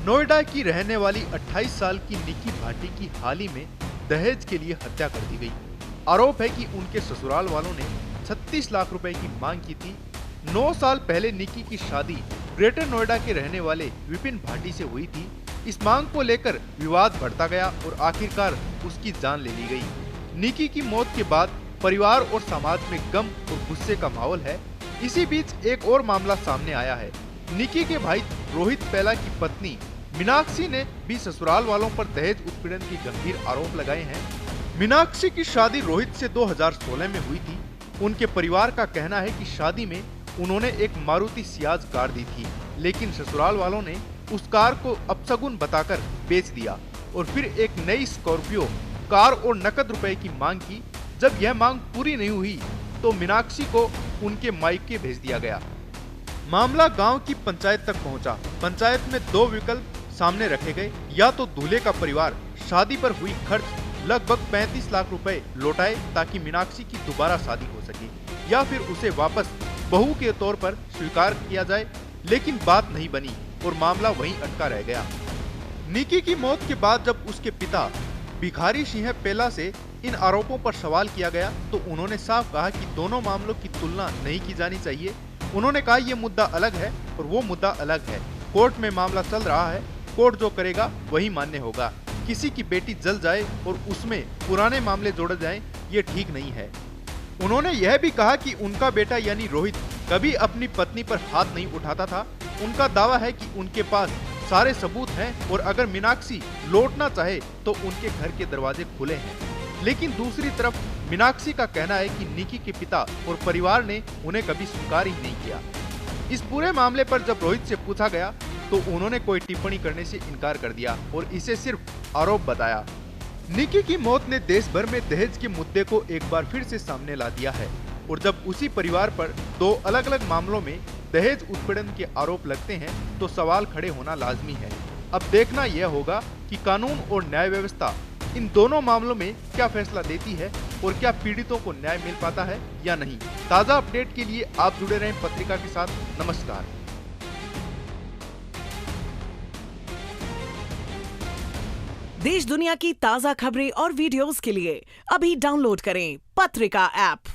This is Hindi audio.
नोएडा की रहने वाली 28 साल की निकी भाटी की हाल ही में दहेज के लिए हत्या कर दी गई। आरोप है कि उनके ससुराल वालों ने 36 लाख रुपए की मांग की थी। 9 साल पहले निकी की शादी ग्रेटर नोएडा के रहने वाले विपिन भाटी से हुई थी। इस मांग को लेकर विवाद बढ़ता गया और आखिरकार उसकी जान ले ली गई। निकी की मौत के बाद परिवार और समाज में गम और गुस्से का माहौल है। इसी बीच एक और मामला सामने आया है। निकी के भाई रोहित पैला की पत्नी मीनाक्षी ने भी ससुराल वालों पर दहेज उत्पीड़न की गंभीर आरोप लगाए हैं। मीनाक्षी की शादी रोहित से 2016 में हुई थी। उनके परिवार का कहना है कि शादी में उन्होंने एक मारुति सियाज कार दी थी, लेकिन ससुराल वालों ने उस कार को अपशगुन बताकर बेच दिया और फिर एक नई स्कॉर्पियो कार और नकद रुपए की मांग की। जब यह मांग पूरी नहीं हुई तो मीनाक्षी को उनके मायके भेज दिया गया। मामला गांव की पंचायत तक पहुंचा। पंचायत में दो विकल्प सामने रखे गए, या तो दूल्हे का परिवार शादी पर हुई खर्च लगभग 35 लाख रुपए लौटाए ताकि मीनाक्षी की दोबारा शादी हो सके, या फिर उसे वापस बहू के तौर पर स्वीकार किया जाए। लेकिन बात नहीं बनी और मामला वहीं अटका रह गया। निकी की मौत के बाद जब उसके पिता भिखारी सिंह पेला से इन आरोपों पर सवाल किया गया तो उन्होंने साफ कहा कि दोनों मामलों की तुलना नहीं की जानी चाहिए। उन्होंने कहा ये मुद्दा अलग है और वो मुद्दा अलग है। कोर्ट में मामला चल रहा है, कोर्ट जो करेगा वही मान्य होगा। किसी की बेटी जल जाए और उसमें पुराने मामले जोड़े जाएं, ये ठीक नहीं है। उन्होंने यह भी कहा कि उनका बेटा यानी रोहित कभी अपनी पत्नी पर हाथ नहीं उठाता था। उनका दावा है कि उनके पास सारे सबूत हैं और अगर मीनाक्षी लौटना चाहे तो उनके घर के दरवाजे खुले हैं। लेकिन दूसरी तरफ मीनाक्षी का कहना है कि निकी के पिता और परिवार ने उन्हें कभी स्वीकार ही नहीं किया। इस पूरे मामले पर जब रोहित से पूछा गया तो उन्होंने कोई टिप्पणी करने से इनकार कर दिया और इसे सिर्फ आरोप बताया। निकी की मौत ने देश भर में दहेज के मुद्दे को एक बार फिर से सामने ला दिया है और जब उसी परिवार पर दो अलग अलग मामलों में दहेज उत्पीड़न के आरोप लगते हैं तो सवाल खड़े होना लाजमी है। अब देखना यह होगा कि कानून और न्याय व्यवस्था इन दोनों मामलों में क्या फैसला देती है और क्या पीड़ितों को न्याय मिल पाता है या नहीं। ताज़ा अपडेट के लिए आप जुड़े रहें पत्रिका के साथ। नमस्कार। देश दुनिया की ताज़ा खबरें और वीडियोस के लिए अभी डाउनलोड करें पत्रिका ऐप।